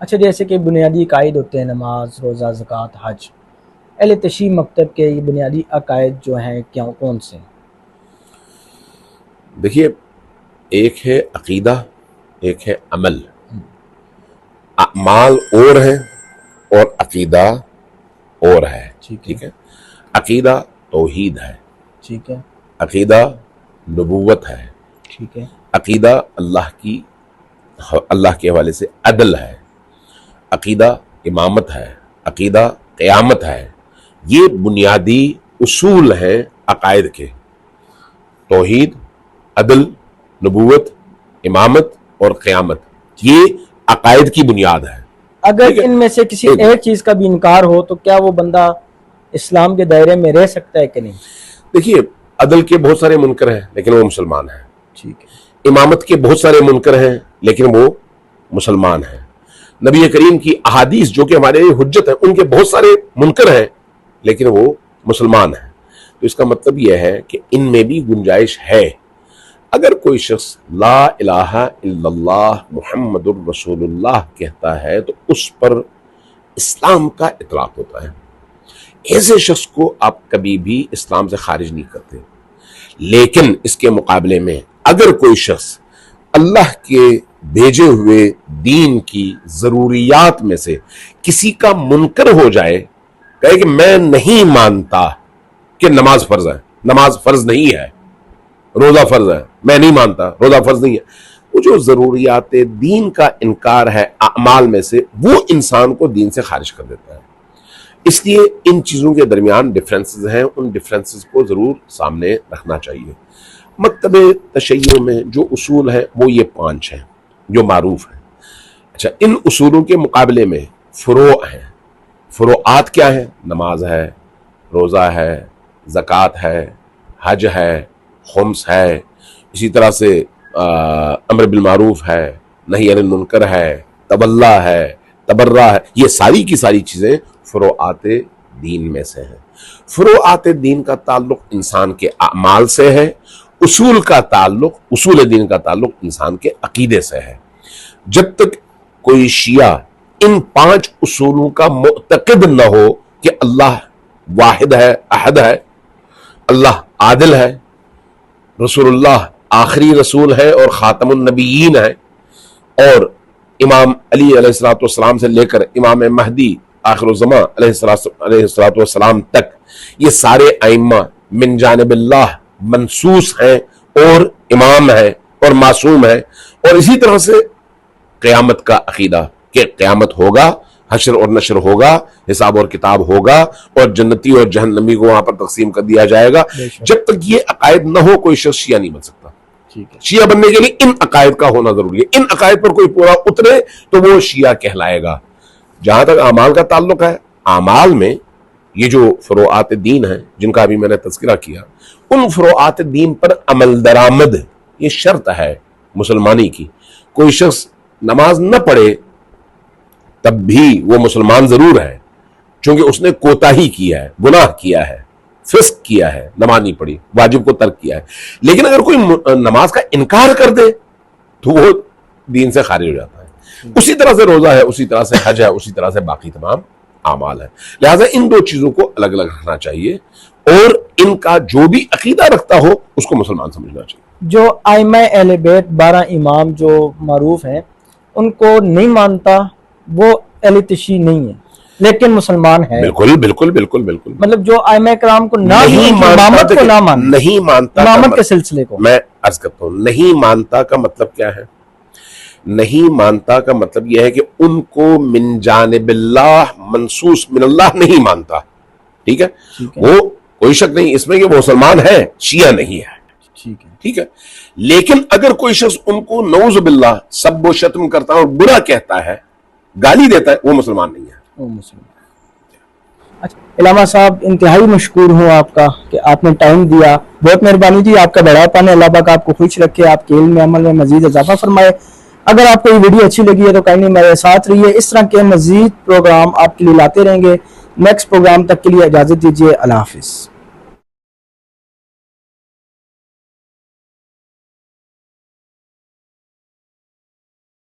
اچھا، جیسے کہ بنیادی عقائد ہوتے ہیں نماز، روزہ، زکوٰۃ، حج، اہل تشیع مکتب کے یہ بنیادی عقائد جو ہیں کون سے ہیں؟ دیکھیے، ایک ہے عقیدہ، ایک ہے عمل۔ اعمال اور ہیں اور عقیدہ اور ہے، ٹھیک ہے۔ عقیدہ توحید ہے، ٹھیک ہے، عقیدہ نبوت ہے، ٹھیک ہے، عقیدہ اللہ کے حوالے سے عدل ہے، عقیدہ امامت ہے، عقیدہ قیامت ہے۔ یہ بنیادی اصول ہیں عقائد کے، توحید، عدل، نبوت، امامت اور قیامت، یہ عقائد کی بنیاد ہے۔ اگر ان میں سے کسی ایک چیز کا بھی انکار ہو تو کیا وہ بندہ اسلام کے دائرے میں رہ سکتا ہے کہ نہیں؟ دیکھیے، عدل کے بہت سارے منکر ہیں لیکن وہ مسلمان ہیں، ٹھیک ہے۔ امامت کے بہت سارے منکر ہیں لیکن وہ مسلمان ہیں۔ نبی کریم کی احادیث جو کہ ہمارے لیے حجت ہیں، ان کے بہت سارے منکر ہیں لیکن وہ مسلمان ہیں۔ تو اس کا مطلب یہ ہے کہ ان میں بھی گنجائش ہے۔ اگر کوئی شخص لا الہ الا اللہ محمد الرسول اللہ کہتا ہے تو اس پر اسلام کا اطلاق ہوتا ہے۔ ایسے شخص کو آپ کبھی بھی اسلام سے خارج نہیں کرتے۔ لیکن اس کے مقابلے میں اگر کوئی شخص اللہ کے بھیجے ہوئے دین کی ضروریات میں سے کسی کا منکر ہو جائے، کہے کہ میں نہیں مانتا کہ نماز فرض ہے، نماز فرض نہیں ہے، روزہ فرض ہے، میں نہیں مانتا روزہ فرض نہیں ہے، وہ جو ضروریات دین کا انکار ہے اعمال میں سے، وہ انسان کو دین سے خارج کر دیتا ہے۔ اس لیے ان چیزوں کے درمیان ڈفرینسز ہیں، ان ڈفرینسز کو ضرور سامنے رکھنا چاہیے۔ مکتب تشیع میں جو اصول ہیں وہ یہ 5 ہیں جو معروف ہیں۔ اچھا، ان اصولوں کے مقابلے میں فروع ہیں۔ فروعات کیا ہیں؟ نماز ہے، روزہ ہے، زکوٰۃ ہے، حج ہے، خمس ہے، اسی طرح سے امر بالمعروف ہے، نہی عن المنکر ہے، تولہ ہے، تبرہ ہے، یہ ساری کی ساری چیزیں فروعات دین میں سے ہیں۔ فروعات دین کا تعلق انسان کے اعمال سے ہے، اصول دین کا تعلق انسان کے عقیدے سے ہے۔ جب تک کوئی شیعہ ان 5 اصولوں کا معتقد نہ ہو کہ اللہ واحد ہے، احد ہے، اللہ عادل ہے، رسول اللہ آخری رسول ہے اور خاتم النبیین ہے، اور امام علی علیہ السلام سے لے کر امام مہدی آخر الزمان علیہ السلام تک یہ سارے ائمہ من جانب اللہ منصوص ہیں اور امام ہیں اور معصوم ہیں، اور اسی طرح سے قیامت کا عقیدہ کہ قیامت ہوگا، حشر اور نشر ہوگا، حساب اور کتاب ہوگا، اور جنتی اور جہنمی کو وہاں پر تقسیم کر دیا جائے گا۔ جب تک یہ عقائد نہ ہو کوئی شخص شیعہ نہیں بن سکتا۔ شیعہ بننے کے لیے ان عقائد کا ہونا ضروری ہے۔ ان عقائد پر کوئی پورا اترے تو وہ شیعہ کہلائے گا۔ جہاں تک اعمال کا تعلق ہے، اعمال میں یہ جو فروعات دین ہیں جن کا ابھی میں نے تذکرہ کیا، ان فروعات دین پر عمل درآمد یہ شرط ہے مسلمانی کی۔ کوئی شخص نماز نہ پڑھے تب بھی وہ مسلمان ضرور ہے، چونکہ اس نے کوتاہی کیا ہے، گناہ کیا ہے، فسق کیا ہے، نماز نہیں پڑھی، واجب کو ترک کیا ہے۔ لیکن اگر کوئی نماز کا انکار کر دے تو وہ دین سے خارج ہو جاتا ہے۔ اسی طرح سے روزہ ہے، اسی طرح سے حج ہے، اسی طرح سے باقی تمام اعمال ہیں۔ لہٰذا ان 2 چیزوں کو الگ الگ رکھنا چاہیے، اور ان کا جو بھی عقیدہ رکھتا ہو اس کو مسلمان سمجھنا چاہیے۔ جو ائمہ اہل بیت 12 امام جو معروف ہیں ان کو نہیں مانتا، وہ اہل تشیع نہیں ہے لیکن مسلمان ہے۔ بالکل بالکل بالکل بالکل، مطلب جو ائمہ کرام کو امامت کو نہ مانتا، نہیں مانتا، امامت کے سلسلے کو میں عرض کرتا ہوں، نہیں مانتا کا مطلب کیا ہے؟ نہیں مانتا کا مطلب یہ ہے کہ ان کو من جانب اللہ منصوص من اللہ نہیں مانتا، ٹھیک ہے؟ وہ کوئی شک نہیں اس میں کہ وہ مسلمان ہے، شیعہ نہیں ہے، ٹھیک ہے؟ لیکن اگر کوئی شخص ان کو نعوذ باللہ سب و شتم کرتا ہے اور برا کہتا ہے، گالی دیتا ہے، وہ مسلمان نہیں ہے۔ اچھا علامہ صاحب، انتہائی مشکور ہوں آپ کا کہ آپ نے ٹائم دیا، بہت مہربانی جی، آپ کا بڑا پن ہے، اللہ پاک آپ کو خوش رکھے، آپ کے علم عمل میں مزید اضافہ فرمائے۔ اگر آپ کو یہ ویڈیو اچھی لگی ہے تو کائنڈلی میرے ساتھ رہیے، اس طرح کے مزید پروگرام آپ کے لیے لاتے رہیں گے۔ نیکسٹ پروگرام تک کے لیے اجازت دیجیے، اللہ حافظ۔